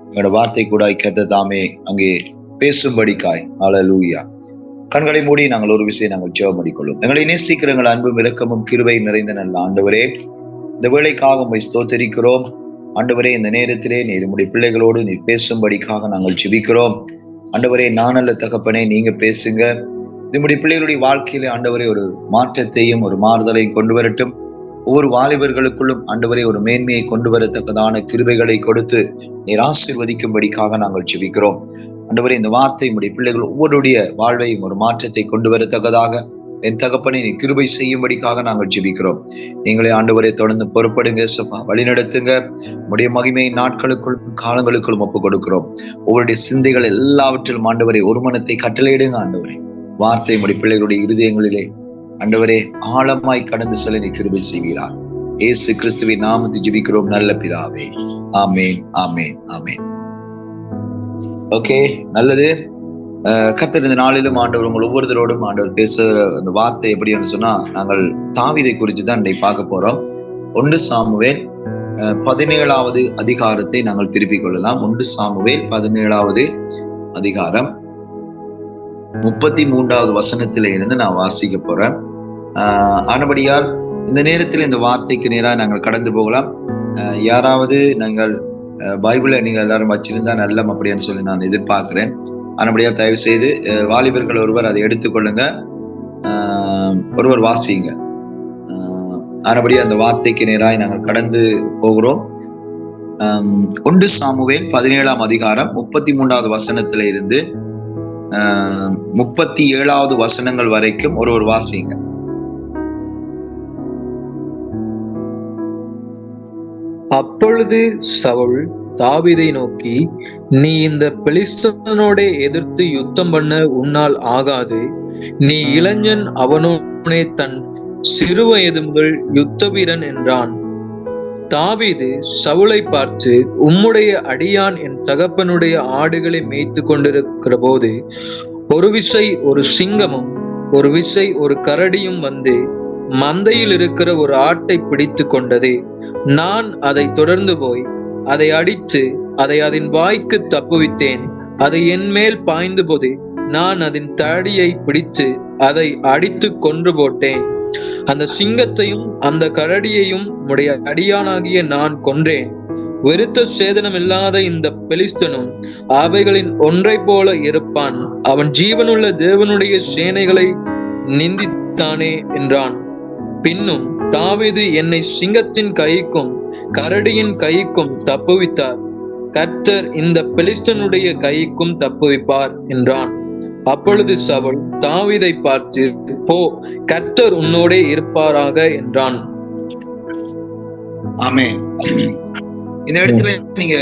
எங்களோட வார்த்தை கூட கர்த்தர் தாமே அங்கே பேசும்படிக்காய். ஹல்லேலூயா. கண்களை மூடி நாங்கள் ஒரு விஷயம் நாங்கள் ஜெபம் பண்ணிக்கொள்ளும். எங்களை நேசிக்கிற எங்கள் அன்பும் இரக்கமும் கிருபை நிறைந்த நல்ல ஆண்டவரே, இந்த வேளைக்காக உம்மை ஸ்தோத்திரிக்கிறோம். ஆண்டவரே, இந்த நேரத்திலே நீர் உம்முடைய பிள்ளைகளோடு நீர் பேசும்படிக்காக நாங்கள் ஜெபிக்கிறோம். ஆண்டவரே, நான் அல்ல தகப்பனே, நீங்க பேசுங்க. நம்முடைய பிள்ளைகளுடைய வாழ்க்கையிலே ஆண்டவரே ஒரு மாற்றத்தையும் ஒரு மாறுதலையும் கொண்டு வரட்டும். ஒவ்வொரு வாலிபர்களுக்குள்ளும் ஆண்டவரே ஒரு மேன்மையை கொண்டு வரத்தக்கதான கிருபைகளை கொடுத்து நீர் ஆசீர்வதிக்கும்படிக்காக நாங்கள் ஜெபிக்கிறோம். ஆண்டவரே, இந்த வார்த்தை உம்முடைய பிள்ளைகள் ஒவ்வொருடைய வாழ்வையும் ஒரு மாற்றத்தை கொண்டு வரத்தக்கதாக என் தகப்பனை நீ கிருபை செய்யும்படிக்காக நாங்கள் ஜெபிக்கிறோம். நீங்களே ஆண்டவரை தொடர்ந்து பொறுப்படுங்க, வழி நடத்துங்க. உடைய மகிமை நாட்களுக்குள்ளும் காலங்களுக்குள்ளும் ஒப்புக் கொடுக்கிறோம். ஒவ்வொருடைய சிந்தைகள் எல்லாவற்றிலும் ஆண்டவரை ஒரு மனத்தை கட்டளையிடுங்க. ஆண்டவரே, வார்த்தை உடைய பிள்ளைகளுடைய இருதயங்களிலே ஆண்டவரே ஆழமாய் கடந்து செல்ல நீ கிருபை செய்வீரார். இயேசு கிறிஸ்துவின் நாமத்தில் ஜெபிக்கிறோம் நல்ல பிதாவே. ஆமேன், ஆமேன், ஆமேன். ஓகே, நல்லது. கர்த்தர் இந்த நாளிலும் ஆண்டவர் உங்கள் ஒவ்வொருத்தரோடும் ஆண்டவர் பேச அந்த வார்த்தை எப்படின்னு சொன்னா, நாங்கள் தாவீதை குறித்து தான் இன்னைக்கு பார்க்க போறோம். 1 சாமுவேல் 17வது அதிகாரத்தை நாங்கள் திருப்பிக் கொள்ளலாம். 1 சாமுவேல் 17வது அதிகாரம் 33வது வசனத்தில இருந்து நான் வாசிக்க போறேன். ஆனபடியால் இந்த நேரத்தில் இந்த வார்த்தைக்கு நேராக நாங்கள் கடந்து போகலாம். யாராவது நாங்கள் பைபிளை நீங்க எல்லாரும் வச்சிருந்தா நல்லம் அப்படின்னு சொல்லி நான் எதிர்பார்க்கிறேன். ஆனபடியால் தயவு செய்து வாலிபர்கள் ஒருவர் அதை எடுத்துக்கொள்ளுங்க, ஒருவர் வாசிங்க. ஆனபடியா அந்த வார்த்தைக்கு நேராக நாங்கள் கடந்து போகிறோம். 1 சாமுவேல் 17ஆம் அதிகாரம் 33வது வசனத்தில இருந்து 37வது வசனங்கள் வரைக்கும் ஒருவர் வாசிங்க. அப்பொழுது சவுல் தாவீதை நோக்கி, நீ இந்த பெலிஸ்தனோட எதிர்த்து யுத்தம் பண்ண உன்னால் ஆகாது. நீ இளைஞன், அவனோனே தன் சிறு வயது முதல் யுத்த வீரன் என்றான். தாவீது சவுலை பார்த்து, உம்முடைய அடியான் என் தகப்பனுடைய ஆடுகளை மேய்த்து கொண்டிருக்கிற போது ஒரு விசை ஒரு சிங்கமும் ஒரு விசை ஒரு கரடியும் வந்து மந்தையில் இருக்கிற ஒரு ஆட்டை பிடித்து கொண்டது. நான் அதை தொடர்ந்து போய் அதை அடித்து அதை அதன் வாய்க்கு தப்புவித்தேன். அதை என் மேல் பாய்ந்த போது நான் அதன் தடியை பிடித்து அதை அடித்து கொன்று போட்டேன். அந்த சிங்கத்தையும் அந்த கரடியையும் உடைய அடியானாகிய நான் கொன்றேன். வெறுத்த சேதனம் இல்லாத இந்த பெலிஸ்தனும் அவைகளின் ஒன்றை போல இருப்பான். அவன் ஜீவனுள்ள தேவனுடைய சேனைகளை நிந்தித்தானே என்றான். பின்னும் தாவீது என்னை சிங்கத்தின் கைக்கும் கரடியின் கைக்கும் தப்புவித்தார். கர்த்தர் இந்த பெலிஸ்தனுடைய கைக்கும் தப்புவிப்பார் என்றான். அப்பொழுது சவுல் தாவீதை பார்த்து, போ, கர்த்தர் உன்னோட இருப்பாராக என்றான். ஆமென். இந்த இடத்துல நீங்க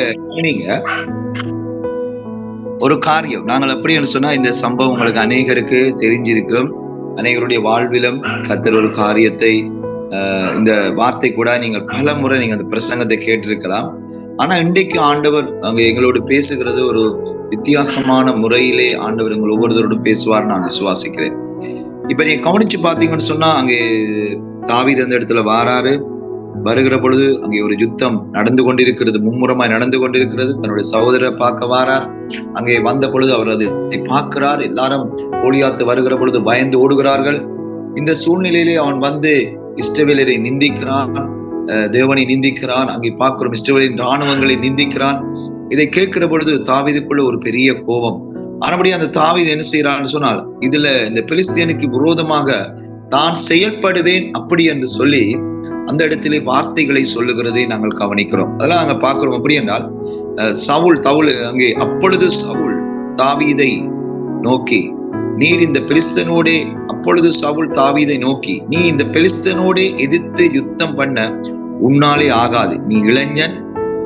ஒரு காரியம், நாங்கள் அப்படின்னு சொன்னா இந்த சம்பவம் உங்களுக்கு அநேகருக்கு தெரிஞ்சிருக்கும். அநேகருடைய வாழ்விலும் கர்த்தர் ஒரு காரியத்தை இந்த வார்த்தை கூட நீங்கள் பல முறை நீங்க அந்த பிரசங்கத்தை கேட்டிருக்கலாம். ஆனா இன்றைக்கு ஆண்டவர் அங்க எங்களோடு பேசுகிறது ஒரு வித்தியாசமான முறையிலே ஆண்டவர் எங்கள் ஒவ்வொருத்தரோடும் பேசுவார் நான் விசுவாசிக்கிறேன். இப்ப நீங்க கவனிச்சு பாத்தீங்கன்னு சொன்னா, அங்கே தாவீது அந்த இடத்துல வருகிற பொழுது அங்கே ஒரு யுத்தம் நடந்து கொண்டிருக்கிறது, மும்முரமாய் நடந்து கொண்டிருக்கிறது. தன்னுடைய சகோதரரை பார்க்க வாரார். அங்கே வந்த பொழுது அவர் அதை பார்க்கிறார். எல்லாரும் கோலியாத்து வருகிற பொழுது பயந்து ஓடுகிறார்கள். இந்த சூழ்நிலையிலே அவன் வந்து இஸ்ரவேலரை நிந்திக்கிறான், தேவனை நிந்திக்கிறான். அங்கே பார்க்கிறோம் இஸ்ரவேலின் இராணுவங்களை நிந்திக்கிறான். இதை கேட்கிற பொழுது தாவீதுக்குள்ள ஒரு பெரிய கோபம். ஆனபடி அந்த தாவீது என்ன செய்யறான்னு சொன்னால், இதுல இந்த பெலிஸ்தியனுக்கு விரோதமாக தான் செயல்படுவேன் அப்படி என்று சொல்லி அந்த இடத்திலே வார்த்தைகளை சொல்லுகிறதை நாங்கள் கவனிக்கிறோம். அதெல்லாம் நாங்கள் பார்க்கிறோம். அப்படி என்றால் சவுல் அங்கே அப்பொழுது சவுல் தாவீதை நோக்கி, நீர் இந்த பெலிஸ்தனோட அப்பொழுது சவுல் தாவீதை நோக்கி, நீ இந்த பெலிஸ்தனோட எதிர்த்து யுத்தம் பண்ண உன்னாலே ஆகாது. நீ இளைஞன்,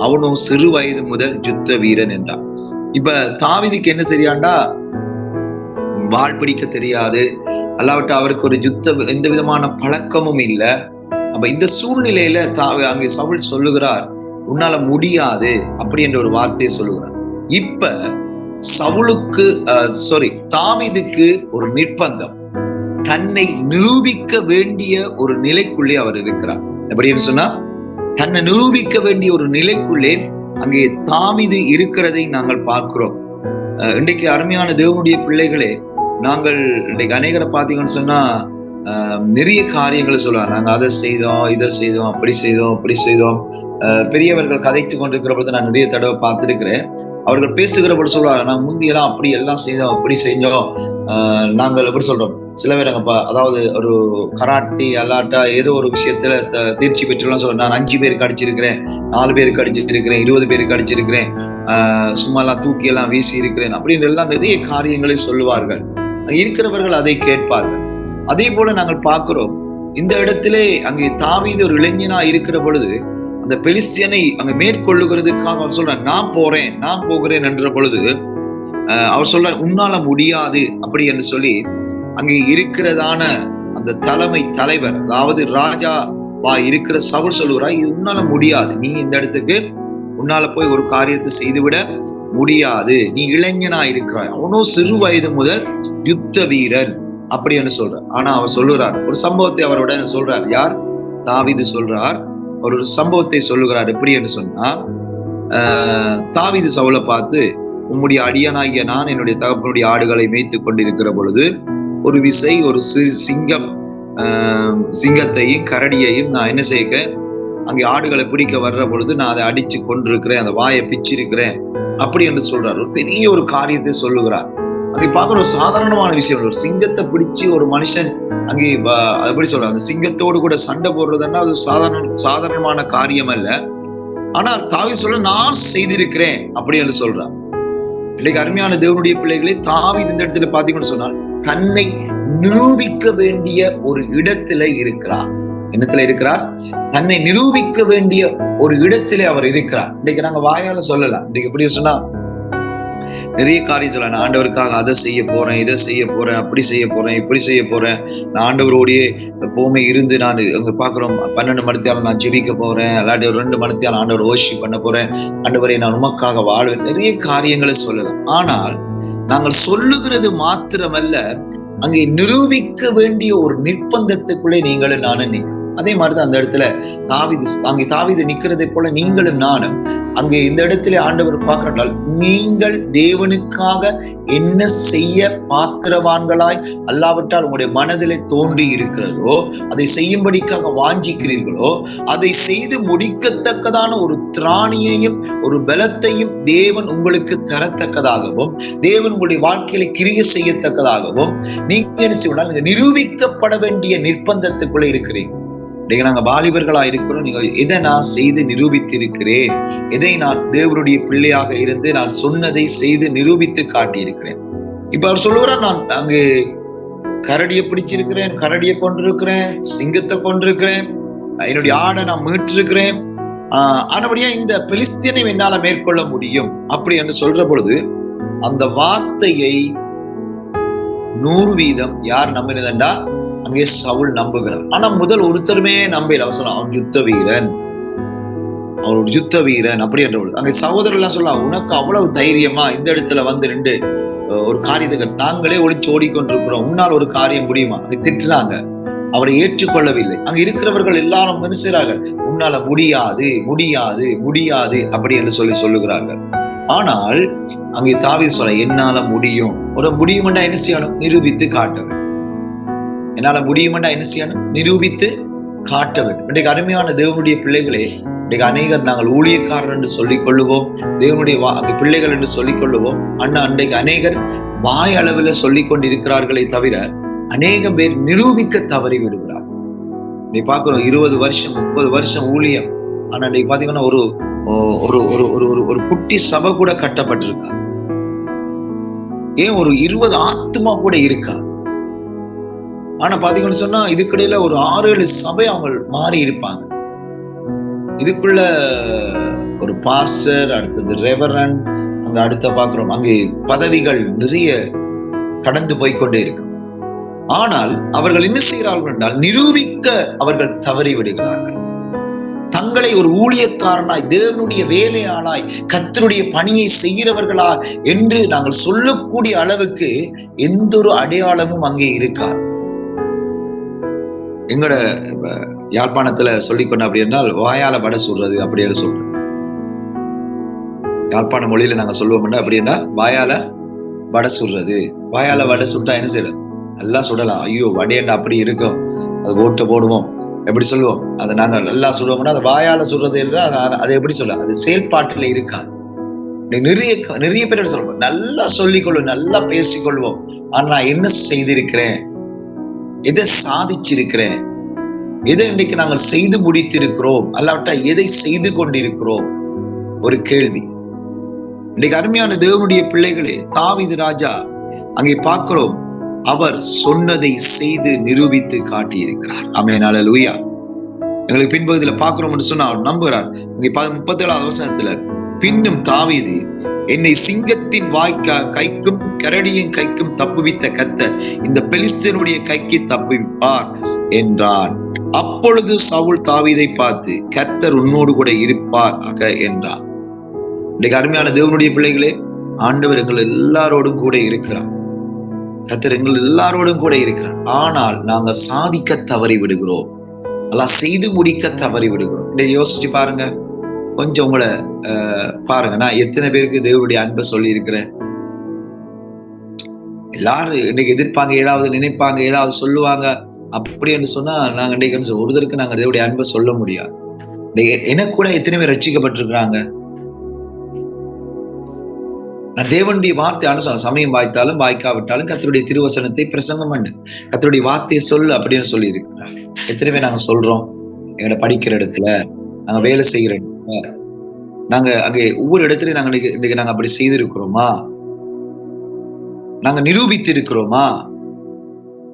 அவனோ சிறு வயது முதல் யுத்த வீரன் என்றான். இப்ப தாவீதுக்கு என்ன தெரியாண்டா, வாள் பிடிக்க தெரியாது, அல்லாவிட்டு அவருக்கு ஒரு எந்த விதமான பழக்கமும் இல்லை. அப்ப இந்த சூழ்நிலையில அங்கே சவுல் சொல்லுகிறார், உன்னால முடியாது அப்படி என்ற ஒரு வார்த்தையை சொல்லுகிறார். இப்ப சவுலுக்கு தாவீதுக்கு ஒரு நிர்பந்தம், தன்னை நிரூபிக்க வேண்டிய ஒரு நிலைக்குள்ளே அவர் இருக்கிறார். எப்படின்னு சொன்னா, தன்னை நிரூபிக்க வேண்டிய ஒரு நிலைக்குள்ளே அங்கே தாவீது இருக்கிறதை நாங்கள் பார்க்கிறோம். இன்றைக்கு அருமையான தேவனுடைய பிள்ளைகளே, நாங்கள் இன்றைக்கு அநேகரை பார்த்தீங்கன்னு சொன்னா நிறைய காரியங்களை சொல்லுவாங்க. நாங்க அதை செய்தோம், இதை செய்தோம், அப்படி செய்தோம், இப்படி செய்தோம். பெரியவர்கள் கதைத்து கொண்டிருக்கிற பொழுது நான் நிறைய தடவை பார்த்திருக்கிறேன். அவர்கள் பேசுகிற பொழுது சொல்லுவாங்க, நாங்க முந்தியெல்லாம் அப்படி எல்லாம் செய்தோம், அப்படி செஞ்சோம். நாங்கள் எப்படி சொல்றோம், சில பேர் அதாவது ஒரு கராட்டி அல்லாட்டா ஏதோ ஒரு விஷயத்துல தேர்ச்சி பெற்றுலாம் சொல்றோம். நான் 5 பேருக்கு அடிச்சிருக்கிறேன், 4 பேருக்கு அடிச்சிருக்கிறேன், 20 பேருக்கு அடிச்சிருக்கிறேன், சும்மா எல்லாம் தூக்கி எல்லாம் வீசி இருக்கிறேன் அப்படின்னு எல்லாம் நிறைய காரியங்களை சொல்லுவார்கள். இருக்கிறவர்கள் அதை கேட்பார்கள். அதே போல நாங்கள் பார்க்கிறோம், இந்த இடத்திலே அங்கே தாவீது ஒரு இளைஞனா இருக்கிற பொழுது அந்த பெலிஸ்தியனை அங்க மேற்கொள்ளுகிறதுக்காக அவர் சொல்றார், நான் போகிறேன் என்ற பொழுது அவர் சொல்ற, உன்னால முடியாது அப்படி என்று சொல்லி அங்கே இருக்கிறதான அந்த தலைவர், அதாவது ராஜாவா இருக்கிற சவுல் சொல்லுகிறார், இது உன்னால முடியாது, நீ இந்த இடத்துக்கு உன்னால போய் ஒரு காரியத்தை செய்துவிட முடியாது, நீ இளைஞனா இருக்கிறாய், அவனோ சிறு வயது முதல் யுத்த வீரன் அப்படி என்று சொல்றார். ஆனா அவர் சொல்லுறார் ஒரு சம்பவத்தை, அவரோட சொல்றார். யார்? தாவீது சொல்றார். ஒரு சம்பவத்தை சொல்லுகிறார். எப்படி என்று சொன்னா, தாவீது சவுலை பார்த்து, உம்முடைய அடியனாகிய நான் என்னுடைய தகப்பனுடைய ஆடுகளை மேய்த்துக் கொண்டிருக்கிற பொழுது ஒரு விசை ஒரு சிங்கத்தையும் கரடியையும் நான் என்ன செய்கிறேன், அங்கே ஆடுகளை பிடிக்க வர்ற பொழுது நான் அதை அடிச்சு கொண்டிருக்கிறேன், அந்த வாயை பிச்சிருக்கிறேன் அப்படி என்று சொல்றார். ஒரு பெரிய ஒரு காரியத்தை சொல்லுகிறார். அதை பார்க்கிற ஒரு சாதாரணமான விஷயம். ஒரு சிங்கத்தை பிடிச்சு ஒரு மனுஷன் அங்கே எப்படி சொல்ற, அந்த சிங்கத்தோடு கூட சண்டை போடுறதுன்னா அது சாதாரணமான காரியம் அல்ல. ஆனால் தாவீது சொல்ல, நான் செய்திருக்கிறேன் அப்படி என்று சொல்றார். இன்னைக்கு அருமையான தேவனுடைய பிள்ளைகளே, தாவீது இந்த இடத்துல பாத்தீங்கன்னு சொன்னால் தன்னை நிரூபிக்க வேண்டிய ஒரு இடத்துல இருக்கிறார். என்னத்துல இருக்கிறார்? தன்னை நிரூபிக்க வேண்டிய ஒரு இடத்திலே அவர் இருக்கிறார். இன்னைக்கு நாங்க வாயால சொல்லலாம். இன்னைக்கு எப்படி சொன்னா நிறைய காரியம் சொல்லலாம். நான் ஆண்டவருக்காக அதை செய்ய போறேன், இதை செய்ய போறேன், அப்படி செய்ய போறேன், இப்படி செய்ய போறேன், நான் ஆண்டவரோடையே எப்பவுமே இருந்து நான் அங்க பாக்குறோம் 12 மணித்தியாலம் நான் ஜெபிக்க போறேன், இல்லாட்டி ஒரு 2 மணித்தியாலம் ஆண்டவர் வொர்ஷிப் பண்ண போறேன், ஆண்டவரை நான் உமக்காக வாழ்வேன், நிறைய காரியங்களை சொல்லலாம். ஆனால் நாங்கள் சொல்லுகிறது மாத்திரமல்ல, அங்கே நிரூபிக்க வேண்டிய ஒரு நிர்பந்தத்துக்குள்ளே நீங்களும் நானும் நிற்கும். அதே மாதிரிதான் அந்த இடத்துல தாவீது நிக்கிறதை போல நீங்களும் நானும் அங்கே இந்த இடத்துல ஆண்டவர் பார்க்கிறால், நீங்கள் தேவனுக்காக என்ன செய்ய பாத்திரவான்களாய் அல்லாவிட்டால் உங்களுடைய மனதிலே தோன்றி இருக்கிறதோ, அதை செய்யும்படிக்காக வாஞ்சிக்கிறீர்களோ, அதை செய்து முடிக்கத்தக்கதான ஒரு திராணியையும் ஒரு பலத்தையும் தேவன் உங்களுக்கு தரத்தக்கதாகவும், தேவன் உங்களுடைய வாழ்க்கையில கிரியை செய்யத்தக்கதாகவும் நீங்க என்ன செய்யணும், நிரூபிக்கப்பட வேண்டிய நிர்பந்தத்துக்குள்ள இருக்கிறீங்க. நாங்க வாலிபர்களா இருக்கிறோம். நீங்க எதை நான் செய்து நிரூபித்திருக்கிறேன், எதை நான் தேவனுடைய பிள்ளையாக இருந்து நான் சொன்னதை செய்து நிரூபித்து காட்டியிருக்கிறேன். இப்ப அவர் சொல்லுவார், நான் அங்கு கரடியை பிடிச்சிருக்கிறேன், கரடியை கொண்டிருக்கிறேன், சிங்கத்தை கொண்டிருக்கிறேன், என்னுடைய ஆடை நான் மீட்டிருக்கிறேன், ஆனபடியா இந்த பெலிஸ்தியனை என்னால மேற்கொள்ள முடியும் அப்படி என்று சொல்ற பொழுது அந்த வார்த்தையை 100% யார் நம்பினதென்றா அங்கே சவுல் நம்புகிறார். ஆனா முதல் ஒருத்தருமே நம்பல. அவர் சொன்னா, அவன் யுத்த வீரன், அவனோட யுத்த வீரன் அப்படி என்ற அங்கே சகோதரர் எல்லாம் சொல்லலாம், உனக்கு அவ்வளவு தைரியமா இந்த இடத்துல வந்து 2 ஒரு காரியத்தை நாங்களே ஒளிச்சு ஓடிக்கொண்டிருக்கிறோம், உன்னால் ஒரு காரியம் முடியுமா? அங்க திட்டுறாங்க. அவரை ஏற்றுக்கொள்ளவில்லை. அங்க இருக்கிறவர்கள் எல்லாரும் என்ன செய்றார்கள், உன்னால முடியாது முடியாது முடியாது அப்படி என்று சொல்லுகிறார்கள். ஆனால் அங்கே தாவீது சொல்ல, என்னால முடியும். ஒரு முடியும்னா என்ன செய்யணும்? நிரூபித்து காட்ட வேண்டும். என்னால முடியுமெண்டா என்ன செய்யணும்? நிரூபித்து காட்ட வேண்டும். இன்றைக்கு அருமையான தேவனுடைய பிள்ளைகளே, இன்றைக்கு அநேகர் நாங்கள் ஊழியக்காரர் என்று சொல்லிக் கொள்ளுவோம், தேவனுடைய பிள்ளைகள் என்று சொல்லிக் கொள்ளுவோம். அன்றைக்கு அநேகர் வாய் அளவில் சொல்லிக் கொண்டிருக்கிறார்களே தவிர அநேகம் பேர் நிரூபிக்க தவறி விடுகிறார். நீ பார்க்கிறோம் 20 வருஷம் 30 வருஷம் ஊழியம். ஆனா இன்னைக்கு பாத்தீங்கன்னா ஒரு ஒரு குட்டி சபை கூட கட்டப்பட்டிருக்கா. ஏன் ஒரு 20 ஆத்துமா கூட இருக்கா. ஆனா பாத்தீங்கன்னு சொன்னா இதுக்கிடையில ஒரு 6-7 சபை அவங்க மாறி இருப்பாங்க. இதுக்குள்ள ஒரு பாஸ்டர், அடுத்தது ரெவரண்ட், அங்க அடுத்த பாக்குறோம் அங்கே பதவிகள் நிறைய கடந்து போய்கொண்டே இருக்கு. ஆனால் அவர்கள் என்ன செய்கிறார்கள் என்றால் நிரூபிக்க அவர்கள் தவறி விடுகிறார்கள். தங்களை ஒரு ஊழியக்காரனாய், தேவனுடைய வேலையாளாய், கர்த்தருடைய பணியை செய்கிறவர்களா என்று நாங்கள் சொல்லக்கூடிய அளவுக்கு எந்த ஒரு அடையாளமும் அங்கே இருக்காது. எங்களோட யாழ்ப்பாணத்துல சொல்லிக்கொண்டு அப்படி என்றால் வாயால வடை சுடுறது அப்படின்னு சொல்றோம். யாழ்ப்பாண மொழியில நாங்க சொல்லுவோம்னா அப்படின்னா வாயால வடை சுடுறது. வாயால வடை சுட்டா என்ன செய்யணும்? நல்லா சுடலாம். ஐயோ வடையண்டா அப்படி இருக்கும், அது ஓட்ட போடுவோம், எப்படி சொல்லுவோம்? அதை நாங்க நல்லா சுடுவோம்னா அது வாயால சுடுறது என்றால் அதை எப்படி சொல்ல, அது செயல்பாட்டுல இருக்கா? நிறைய நிறைய பேர் சொல்லுவோம், நல்லா சொல்லிக்கொள்வோம், நல்லா பேசிக்கொள்வோம், ஆனா நான் என்ன செய்திருக்கிறேன், எதை சாதிச்சிருக்கிறேன், எதை இன்னைக்கு நாங்கள் செய்து முடித்திருக்கிறோம், அல்லாவிட்டா எதை செய்து கொண்டிருக்கிறோம்? ஒரு கேள்வி. இன்னைக்கு அருமையான தேவனுடைய பிள்ளைகளே, தாவீது ராஜா அங்கே பார்க்கிறோம், அவர் சொன்னதை செய்து நிரூபித்து காட்டியிருக்கிறார். ஆமென், அல்லேலூயா. எங்களுக்கு பின்பகுதியில பார்க்கிறோம் என்று சொன்னா அவர் நம்புகிறார். இங்கே 37வது வசனத்துல, பின்னும் தாவீது, என்னை சிங்கத்தின் கைக்கும் கரடியின் கைக்கும் தப்புவித்த கர்த்தர் இந்த பெலிஸ்தனுடைய கைக்கு தப்புவிப்பார் என்றார். அப்பொழுது சவுல் தாவீதை பார்த்து, கர்த்தர் உன்னோடு கூட இருப்பார் என்றார். இன்னைக்கு அருமையான தேவனுடைய பிள்ளைகளே, ஆண்டவர் எங்கள் எல்லாரோடும் கூட இருக்கிறார். கர்த்தர் எங்கள் எல்லாரோடும் கூட இருக்கிறார். ஆனால் நாங்க சாதிக்க தவறி விடுகிறோம், எல்லாம் செய்து முடிக்க தவறி விடுகிறோம். இன்னைக்கு யோசிச்சு பாருங்க, கொஞ்சம் உங்களை பாருங்க, நான் எத்தனை பேருக்கு தேவனுடைய அன்பை சொல்லி இருக்கிறேன். எல்லாரும் இன்னைக்கு எதிர்ப்பாங்க, ஏதாவது நினைப்பாங்க, ஏதாவது சொல்லுவாங்க. அப்படி என்று சொன்னா நாங்க இன்னைக்கு ஒருத்தருக்கு நாங்க தேவனுடைய அன்பை சொல்ல முடியாது. எனக்கு கூட எத்தனை பேர் ரட்சிக்கப்பட்டிருக்கிறாங்க. நான் தேவனுடைய வார்த்தை சொன்ன, சமயம் வாய்த்தாலும் வாய்க்காவிட்டாலும் கர்த்தருடைய திருவசனத்தை பிரசங்கம் பண்ணு, கர்த்தருடைய வார்த்தையை சொல்லு அப்படின்னு சொல்லி இருக்கிறாங்க. எத்தனை பேர் நாங்க சொல்றோம்? எங்களை படிக்கிற இடத்துல, நாங்க வேலை செய்கிற இடத்துல, நாங்க அங்கே ஒவ்வொரு இடத்துலயும் நாங்க இன்னைக்கு நாங்க அப்படி செய்திருக்கிறோமா? நாங்க நிரூபித்து இருக்கிறோமா?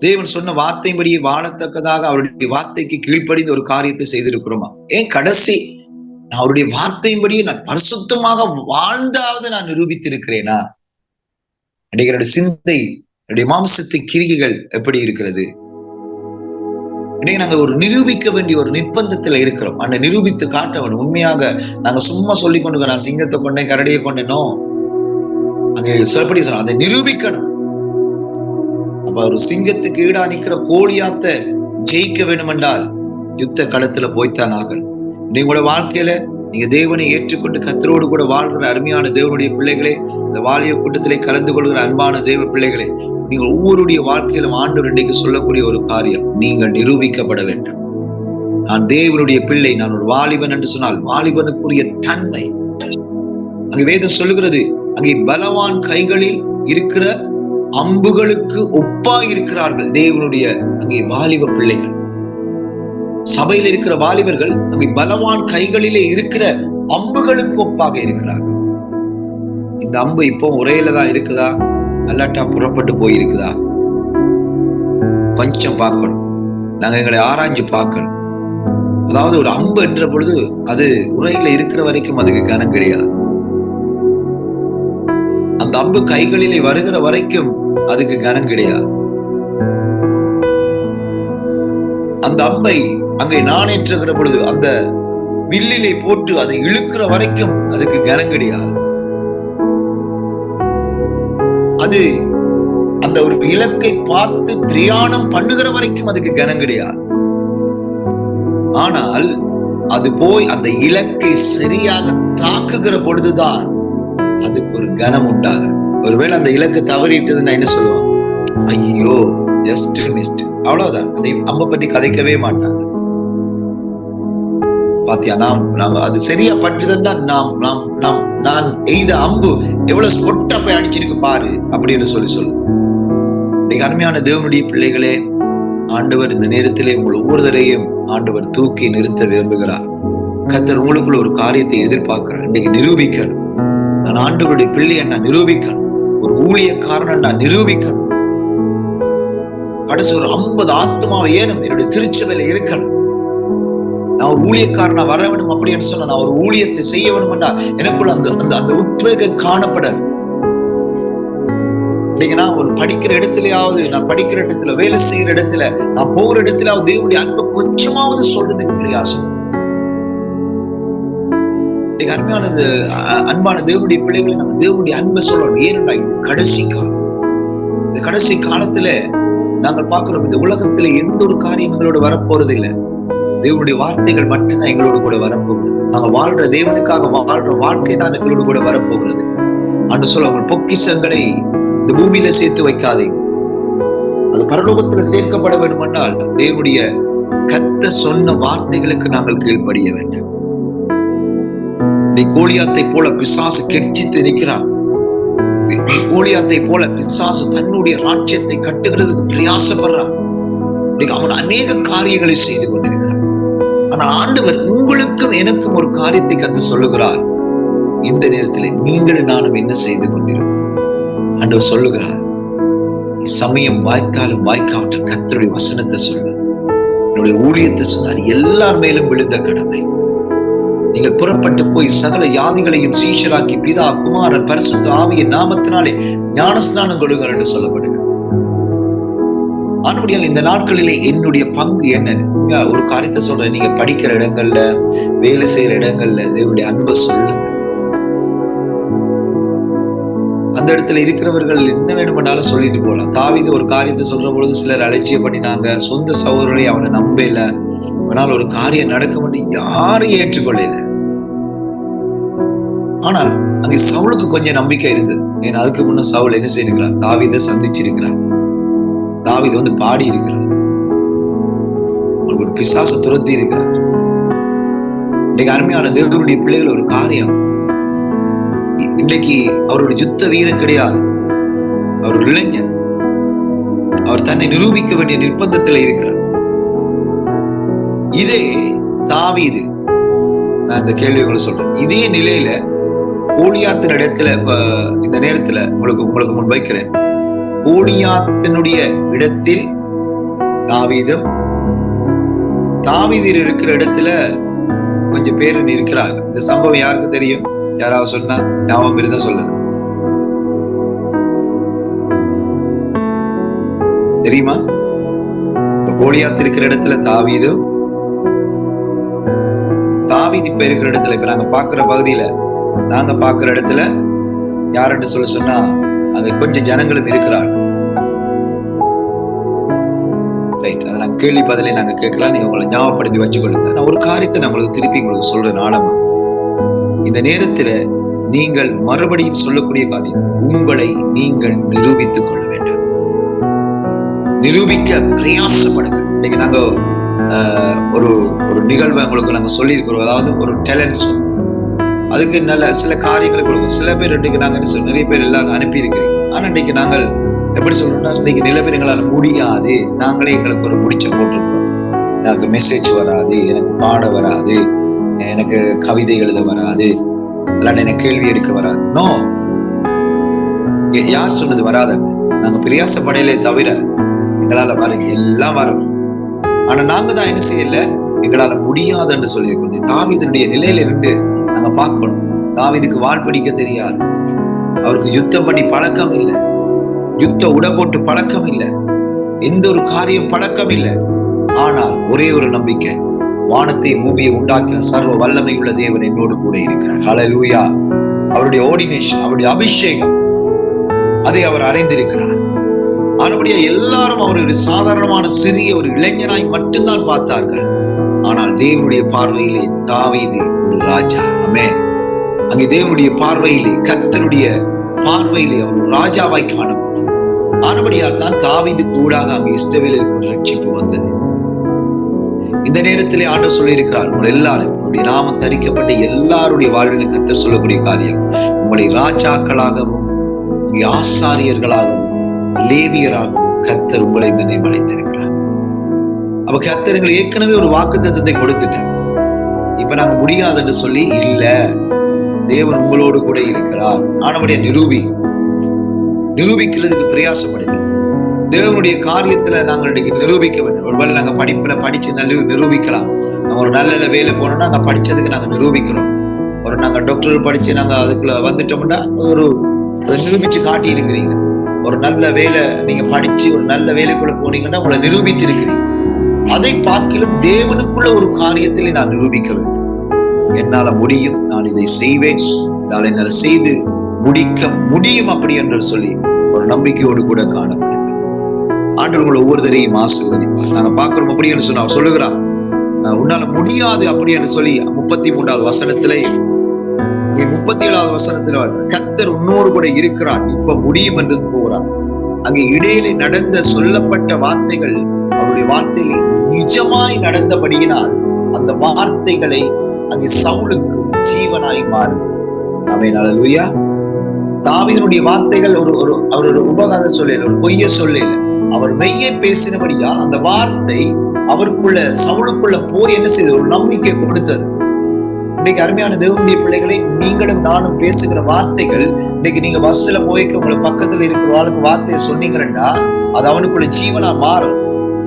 தேவன் சொன்ன வார்த்தையின்படியே வாழத்தக்கதாக அவருடைய வார்த்தைக்கு கீழ்ப்படிந்து ஒரு காரியத்தை செய்திருக்கிறோமா? ஏன் கடைசி நான் அவருடைய வார்த்தையின்படியே நான் பரிசுத்தமாக வாழ்ந்தாவது நான் நிரூபித்திருக்கிறேனா? இன்னைக்கு என்னுடைய சிந்தை, என்னுடைய மாம்சத்தை கிரிகைகள் எப்படி இருக்கிறது? இன்னைக்கு நாங்க ஒரு நிரூபிக்க வேண்டிய ஒரு நிர்பந்தத்துல இருக்கிறோம். அந்த நிரூபித்து காட்ட வேண்டும். உண்மையாக நாங்க சும்மா சொல்லி கொண்டு நான் சிங்கத்தை கொண்டேன், கரடியை கொண்டேனோ, அங்க சொல்லப்படி சொன்ன அதை நிரூபிக்கணும். அப்ப ஒரு சிங்கத்துக்கு ஈடா நிக்கிற கோலியாத்த ஜெயிக்க வேண்டும் என்றால் யுத்த களத்துல போய்த்தான் ஆகணும். நீங்களோட வாழ்க்கையில நீங்க தேவனை ஏற்றுக்கொண்டு கர்த்தரோடு கூட வாழ்கிற அருமையான தேவனுடைய பிள்ளைகளே, இந்த வாலிய கூட்டத்திலே கலந்து கொள்கிற அன்பான தேவ பிள்ளைகளே, நீங்கள் ஒவ்வொருடைய வாழ்க்கையிலும் ஆண்டவர் இன்றைக்கு சொல்லக்கூடிய ஒரு காரியம், நீங்கள் நிரூபிக்கப்பட வேண்டும். நான் தேவனுடைய பிள்ளை, நான் ஒரு வாலிபன் என்று சொன்னால் வாலிபனுக்குரிய தன்மை அங்கே வேதம் சொல்லுகிறது, அங்கே பலவான் கைகளில் இருக்கிற அம்புகளுக்கு ஒப்பா இருக்கிறார்கள் தேவனுடைய அங்கே வாலிப பிள்ளைகள். சபையில் இருக்கிற வாலிபர்கள் அங்கே பலவான் கைகளிலே இருக்கிற அம்புகளுக்கு ஒப்பாக இருக்கிறார்கள். இந்த அம்பு இப்போ உரையில தான் இருக்குதா, அல்லாட்டா புறப்பட்டு போயிருக்குதா? கொஞ்சம் பார்க்கணும். நாங்க எங்களை ஆராய்ஞ்சு பார்க்கணும். அதாவது ஒரு அம்பு என்ற பொழுது அது உரையில இருக்கிற வரைக்கும் அதுக்கு கனம் கிடையாது. அந்த அம்பு கைகளிலே வருகிற வரைக்கும் அதுக்கு கனம் கிடையாது. அந்த அம்பை அங்கே நாணேற்றுகிற பொழுது அந்த வில்லிலே போட்டு அதை இழுக்கிற வரைக்கும் அதுக்கு கனம் கிடையாது. அது அந்த ஒரு இலக்கை பார்த்து பிரயாணம் பண்ணுகிற வரைக்கும் அதுக்கு கனம் கிடையாது. ஆனால் அது போய் அந்த இலக்கை சரியாக தாக்குகிற பொழுதுதான் அதுக்கு ஒரு கனம் உண்டாகும். ஒருவேளை அந்த இலக்கு தவறிட்டதுன்னா என்ன சொல்லுவான்? ஐயோ, ஜஸ்ட் மிஸ்ட், அவ்வளவுதான். அதை அம்ப பற்றி கதைக்கவே மாட்டாங்க. பாத்தியா, நாம் அது சரியா பட்டுதுன்னா நான் எய்த அம்பு எவ்வளவு ஸ்பொட்டா போய் அடிச்சிருக்கு பாரு அப்படின்னு சொல்லு. இன்னைக்கு அருமையான தேவனுடைய பிள்ளைகளே, ஆண்டவர் இந்த நேரத்திலே உங்கள் ஒவ்வொருவரையும் ஆண்டவர் தூக்கி நிறுத்த விரும்புகிறார். கர்த்தர் உங்களுக்குள்ள ஒரு காரியத்தை எதிர்பார்க்கிறார். இன்னைக்கு நிரூபிக்கணும். நான் ஆண்டவருடைய பிள்ளையை நான் நிரூபிக்கணும், ஒரு ஊழியக்காரன் நான் நிரூபிக்கணும். கடைசி ஒரு 50 ஆத்மாவை ஏனும் என்னுடைய திருச்சபையில இருக்கணும். நான் ஒரு ஊழியக்காரனா வர வேணும் அப்படின்னு சொன்னா, நான் ஒரு ஊழியத்தை செய்ய வேணும் என்றா எனக்குள்ள அந்த உத்வேகம் காணப்பட. இன்னைக்கு நான் ஒரு படிக்கிற இடத்துலயாவது, நான் படிக்கிற இடத்துல, வேலை செய்யற இடத்துல, நான் போகிற இடத்துலயாவது தேவனுடைய அன்பை கொஞ்சமாவது சொல்றதுக்கு பிரயாசம். இன்னைக்கு அருமையானது அன்பான தேவனுடைய பிள்ளைகளை நம்ம தேவனுடைய அன்பை சொல்லணும். ஏனென்றா இது கடைசி காலம். இந்த கடைசி காலத்துல நாங்கள் பார்க்கிறோம், இந்த உலகத்துல எந்த ஒரு காரியம் எங்களோட வரப்போறது இல்லை. தேவனுடைய வார்த்தைகள் மட்டும்தான் எங்களோடு கூட வரப்போகிறது. நாங்க வாழ்ற தேவனுக்காக வாழ்ற வாழ்க்கை தான் எங்களோடு கூட வரப்போகிறது. அன்று சொல்ல, உங்கள் பொக்கிஷங்களை இந்த பூமியில சேர்த்து வைக்காதே, அது பரலோகத்துல சேர்க்கப்பட வேண்டுமென்றால் தேவனுடைய கர்த்தர் சொன்ன வார்த்தைகளுக்கு நாங்கள் கீழ்ப்படிய வேண்டும். கோலியாத்தை போல பிசாசு கெர்ச்சித்து நிற்கிறான். கோலியாத்தை போல பிசாசு தன்னுடைய ராஜ்யத்தை கட்டுகிறதுக்கு பிரயாசப்படுறான். அவன் அநேக காரியங்களை செய்து கொண்டிருக்கிறான். ஆனால் ஆண்டவர் உங்களுக்கும் எனக்கும் ஒரு காரியத்தை கத்து சொல்லுகிறார். இந்த நேரத்தில் நீங்களும் நானும் என்ன செய்து கொண்டிருக்கிறோம்? ஆண்டவர் சொல்லுகிறார், சமயம் வாய்க்காலும் வாய்க்காவற்ற கர்த்தருடைய வசனத்தை சொல்லு, என்னுடைய ஊழியத்தை சொன்னார், எல்லார் மேலும் விழுந்த கடமை. நீங்கள் புறப்பட்டு போய் சகல யாதிகளையும் சீஷராக்கி பிதா குமாரன் பரிசுத்த ஆவியின் நாமத்தினாலே ஞானஸ்நானம் கொடுங்கள் என்று சொல்லப்படுகிறது. ஆனபடியால் இந்த நாட்களிலே என்னுடைய பங்கு என்ன? ஒரு காரியத்தை சொல்றேன், நீங்க படிக்கிற இடங்கள்ல, வேலை செய்யற இடங்கள்ல தேவனுடைய அன்பை சொல்லுங்க. அந்த இடத்துல இருக்கிறவர்கள் என்ன வேணும்னாலும் சொல்லிட்டு போகலாம். தாவீது ஒரு காரியத்தை சொல்ற பொழுது சிலர் அலட்சியம் பண்ணினாங்க. சொந்த சகோதரரை அவனை நம்பல. ஆனால் ஒரு காரியம் நடக்க வேண்டிய யாரும் ஏற்றுக்கொள்ளல. ஆனால் அங்கே சவுலுக்கு கொஞ்சம் நம்பிக்கை இருந்தது. ஏன்னா அதுக்கு முன்ன சவுல் என்ன செய்திருக்கிறார்? தாவீதை சந்திச்சிருக்கிறார். தாவீது பாடி இருக்கிறார். ஒரு பிசாசை துரத்தி இருக்கிறார். இன்னைக்கு அருமையான தேவனுடைய பிள்ளைகள் ஒரு காரியம், இன்னைக்கு அவருடைய யுத்த வீரன் கிடையாது, அவர் ஒரு இளைஞர். அவர் தன்னை நிரூபிக்க வேண்டிய நிர்பந்தத்தில் இருக்கிறார். இதே தாவீது, நான் இந்த கேள்வி உங்களுக்கு சொல்றேன், இதே நிலையில கோலியாத்தின் இடத்துல இந்த நேரத்துல உங்களுக்கு முன்வைக்கிறேன். கோலியாத்தினுடைய இடத்தில் தாவீதும், தாவீது இருக்கிற இடத்துல கொஞ்சம் பேர் இருக்கிறாங்க. இந்த சம்பவம் யாருக்கு தெரியும்? யாராவது சொன்னா ஞாபகம் இருந்தா சொல்லுங்க. தெரியுமா? கோலியாத் இருக்கிற இடத்துல தாவீதும், தாவீது இப்ப இருக்கிற இடத்துல, இப்ப நாங்க பாக்குற பகுதியில, நாங்க பாக்குற இடத்துல யாருன்னு சொன்னா அங்க கொஞ்சம் ஜனங்களும் இருக்கிறாங்க. ரைட், அதை நாங்க கேள்வி பதிலே நாங்க கேட்கலாம். நீங்க உங்களை ஞாபகப்படுத்தி வச்சுக்கொள்ளுங்க. நான் ஒரு காரியத்தை நான் உங்களுக்கு திருப்பி உங்களுக்கு சொல்றேன். ஆழமா இந்த நேரத்துல நீங்கள் மறுபடியும் சொல்லக்கூடிய காரியம், உங்களை நீங்கள் நிரூபித்துக் கொள்ள வேண்டும். நிரூபிக்க பிரயாசப்படுங்க. இன்னைக்கு நாங்க ஒரு நிகழ்வை உங்களுக்கு நாங்க சொல்லி இருக்கிறோம். அதாவது ஒரு டேலண்ட், அதுக்கு நல்ல சில காரியங்களை கொடுக்கும். சில பேர் இன்னைக்கு நாங்க நிறைய பேர் எல்லாரும் அனுப்பி இருக்கிறீங்க. ஆனா இன்னைக்கு நாங்கள் எப்படி சொல்லணும்னா, இன்னைக்கு நிலவரங்களால முடியாது, நாங்களே எங்களுக்கு ஒரு முடிச்ச போட்டிருக்கோம். எனக்கு மெசேஜ் வராது, எனக்கு பாட வராது, எனக்கு கவிதை எழுத வராது, இல்லாட்டி எனக்கு கேள்வி எடுக்க வராது. நோ, யார் சொன்னது வராத? நாங்க பிரயாசப்படையிலே தவிர எங்களால வரும், எல்லாம் வரும். ஆனா நாங்க தான் என்ன செய்யல, எங்களால முடியாது என்று சொல்லியிருக்கோம். தாவீதுடைய நிலையில இருந்து நாங்க பார்க்கணும். தாவீதுக்கு வாள் பிடிக்க தெரியாது, அவருக்கு யுத்தம் பண்ணி பழக்கம் இல்லை, யுத்த உடை போட்டு பழக்கம் இல்லை, எந்த ஒரு காரியம் பழக்கம் இல்லை. ஆனால் ஒரே ஒரு நம்பிக்கை, வானத்தை பூமியை உண்டாக்கின சர்வ வல்லமை உள்ள தேவன் என்னோடு கூட இருக்கிறார். ஹல்லேலூயா. அவருடைய ஆர்டினேஷன், அவருடைய அபிஷேகம், அதை அவர் அறிந்திருக்கிறார். ஆனபடியா எல்லாரும் அவர் ஒரு சாதாரணமான சிறிய ஒரு இளைஞனாய் மட்டும்தான் பார்த்தார்கள். ஆனால் தேவனுடைய பார்வையிலே தாவீது ஒரு ராஜா. ஆமென். அங்கே தேவனுடைய பார்வையிலே, கர்த்தருடைய பார்வையிலே அவர் ஒரு ராஜாவாய் காணப்பட்டார். ஆனபடியால் தான் தாவீதுக்கு ஊடாக அங்கே இஸ்ரவேலுக்கு ஒரு ரட்சிப்பு வந்தது. இந்த நேரத்திலே ஆண்டவர் சொல்லி இருக்கிறார், உங்கள் எல்லாரும் உங்களுடைய நாமம் தரிக்கப்பட்ட எல்லாருடைய வாழ்விலும் கர்த்தர் சொல்லக்கூடிய காரியம், உங்களை ராஜாக்களாகவும் ஆசாரியர்களாகவும் லேவியராகவும் கர்த்தர் உங்களை நினைவடைந்திருக்கிறார். அப்ப கர்த்தர் ஏற்கனவே ஒரு வாக்குத்தத்தத்தை கொடுத்துட்டார். இப்ப நாங்க முடியாதுன்னு சொல்லி இல்ல, தேவன் உங்களோடு கூட இருக்கிறார். ஆனபடியா நிரூபிக்கிறதுக்கு பிரயாசப்படுங்க. தேவனுடைய காரியத்துல நாங்கள் இன்னைக்கு நிரூபிக்க வேண்டும். ஒருவேளை நாங்க படிப்புல படிச்சு நிரூபிக்கலாம். நாங்க ஒரு நல்ல வேலை போனோம்னா நாங்க படிச்சதுக்கு நாங்க நிரூபிக்கிறோம். ஒரு நாங்க டாக்டர் படிச்சு நாங்க அதுக்குள்ள வந்துட்டோம்னா ஒரு அதை நிரூபிச்சு காட்டி இருக்கிறீங்க. ஒரு நல்ல வேலை நீங்க படிச்சு ஒரு நல்ல வேலைக்குள்ள போனீங்கன்னா உங்களை நிரூபித்து இருக்கிறீங்க. அதை பார்க்கிலும் தேவனுக்குள்ள ஒரு காரியத்திலே நான் நிரூபிக்க வேண்டும். என்னால முடியும், நான் இதை செய்வேன், இதால் என்னால செய்து முடிக்க முடியும் அப்படி என்று சொல்லி ஒரு நம்பிக்கையோடு கூட காணப்படுது. ஆண்டவர் உங்களை ஒவ்வொருத்தரையும் ஆசீர்வதிப்பார். நாங்க பார்க்கிறோம் அப்படின்னு சொன்னா சொல்லுகிறான், உன்னால முடியாது அப்படி என்று சொல்லி 33வது வசனத்திலே 37வது வசனத்துல கர்த்தர் உன்னோடு கூட இருக்கிறார், இப்ப முடியும் என்று போகிறார். அங்கே இடையிலே நடந்த சொல்லப்பட்ட வார்த்தைகள் அவருடைய வார்த்தையிலே நிஜமாய் நடந்தபடியினால் அந்த வார்த்தைகளை அங்கே சவுலுக்கு ஜீவனாய் மாறும். ஆமென், அல்லேலூயா. தாவீதுடைய வார்த்தைகள் அவர் ஒரு உபகாரம் சொல்லல, ஒரு பொய்ய சொல்லல, அவர் மெய்யை பேசினபடியா அந்த வார்த்தை அவருக்குள்ள சவுலுக்குள்ள போய் என்ன செய்தது, ஒரு நம்பிக்கை கொடுத்தது. இன்னைக்கு அருமையான தேவனுடைய பிள்ளைகளை, நீங்களும் நானும் பேசுகிற வார்த்தைகள், இன்னைக்கு நீங்க பஸ்ல போய்க்க உங்களை பக்கத்துல இருக்கிற ஆளுக்கு வார்த்தையை சொன்னீங்கன்னா அது அவனுக்குள்ள ஜீவனா மாறும்.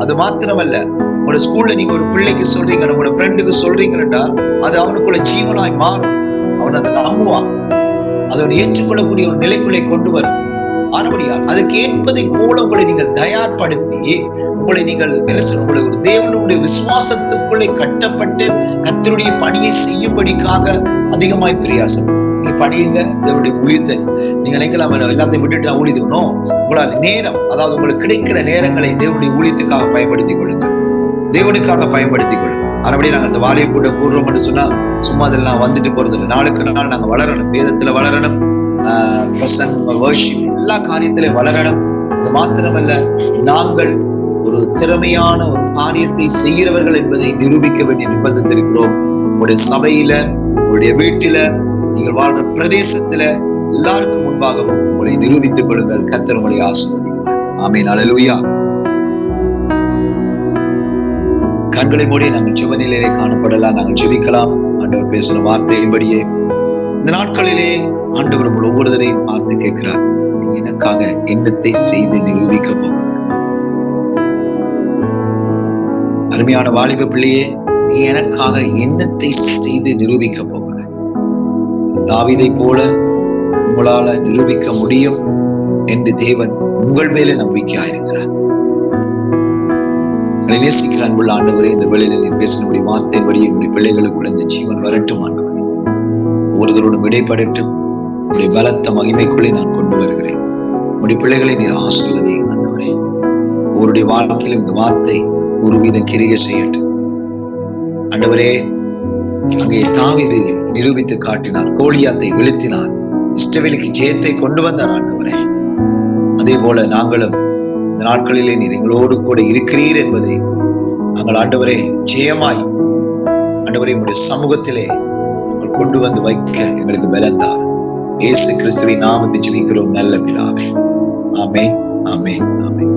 அது மாத்திரமல்ல, உங்களோட ஸ்கூல்ல நீங்க ஒரு பிள்ளைக்கு சொல்றீங்க, உங்களோட ஃப்ரெண்டுக்கு சொல்றீங்கன்னா அது அவனுக்குள்ள ஜீவனாய் மாறும். அவன் அதை நம்புவான், அதை ஏற்றுக்கொள்ளக்கூடிய ஒரு நிலைக்குள்ளே கொண்டு வரும். ஆனபடியால் அதுக்கு ஏற்பதை போல உங்களை நீங்கள் தயார்படுத்தி உங்களை நீங்கள் உங்களை ஒரு தேவனுடைய விசுவாசத்துக்குள்ளே கட்டப்பட்டு கர்த்தருடைய பணியை செய்யும்படிக்காக அதிகமாய் பிரயாசம். நீங்க படியுங்க, தேவனுடைய ஊழியத்தை நீங்க நினைக்கலாம் எல்லாத்தையும் விட்டுட்டு நான் ஊழியணும். உங்களால் நேரம், அதாவது உங்களுக்கு கிடைக்கிற நேரங்களை தேவனுடைய ஊழியத்துக்காக பயன்படுத்திக் கொள்ளுங்க, தேவனுக்காக பயன்படுத்திக் கொள்ளுங்க. ஆனபடி நாங்க அந்த வாழையை கூட கூடுறோம் என்று சொன்னா சும்மா அதெல்லாம் வந்துட்டு போறது இல்லை. நாளுக்கு நாள் நாங்க வளரணும், வேதத்துல வளரணும், எல்லா காரியத்திலையும் வளரணும். அது மாத்திரமல்ல, நாங்கள் ஒரு திறமையான ஒரு காரியத்தை செய்கிறவர்கள் என்பதை நிரூபிக்க வேண்டிய நிர்பந்தத்தில் இருக்கிறோம். உங்களுடைய சபையில, உங்களுடைய வீட்டில, நீங்கள் வாழ்ற பிரதேசத்துல எல்லாருக்கும் முன்பாகவும் உங்களை நிரூபித்துக் கொள்ளுங்கள். கர்த்தர் உங்களை ஆசீர்வதிப்பார். ஆமென், அல்லேலூயா. கண்களை மூடி நாங்கள் ஜெப நிலையிலே காணப்படலாம். நாங்கள் ஜெபிக்கலாம். ஆண்டவர் பேசின வார்த்தையின்படியே இந்த நாட்களிலே ஆண்டவர் உங்கள் ஒவ்வொருவரையும் பார்த்து கேட்கிறார், நீ எனக்காக என்னத்தை செய்து நிரூபிக்க போகிறாய்? அருமையான வாலிப பிள்ளையே, நீ எனக்காக என்னத்தை செய்து நிரூபிக்க போகிறாய்? தாவீதை போல உங்களால நிரூபிக்க முடியும் என்று தேவன் உங்கள் மேல நம்பிக்கையா இருக்கிறார். நேசிக்கிற அன்புள்ள ஆண்டவரே, இந்த வேளையில நீ பேசினுடைய வார்த்தையின்படி உங்களுடைய பிள்ளைகளுக்குள்ள இந்த ஜீவன் வரட்டும் ஆண்டவரே. ஒருவரோடும் இடைப்படட்டும். உங்களுடைய பலத்த மகிமைக்குள்ளே நான் கொண்டு வருகிறேன். உங்களுடைய பிள்ளைகளை நீர் ஆசீர்வதியும் ஆண்டவரே. ஒருடைய வாழ்க்கையிலும் இந்த வார்த்தை ஒரு வீதம் கிரியை செய்யட்டும் ஆண்டவரே. அங்கே தாவீது நிரூபித்து காட்டினார், கோலியாத்தை வீழ்த்தினார், இஸ்ரவேலுக்கு ஜெயத்தை கொண்டு வந்தார் ஆண்டவரே. அதே போல நாங்களும் இந்த நாட்களிலே நீர் எங்களோடு கூட இருக்கிறீர் என்பதை நாங்கள் ஆண்டவரே ஜெயமாய் ஆண்டவரே உங்களுடைய சமூகத்திலே நாங்கள் கொண்டு வந்து வைக்க எங்களுக்கு பலந்தார். இயேசு கிறிஸ்துவின் நாமத்தை ஜெபிக்கிறோம் நல்ல பிதாவே. ஆமென், ஆமென், ஆமென்.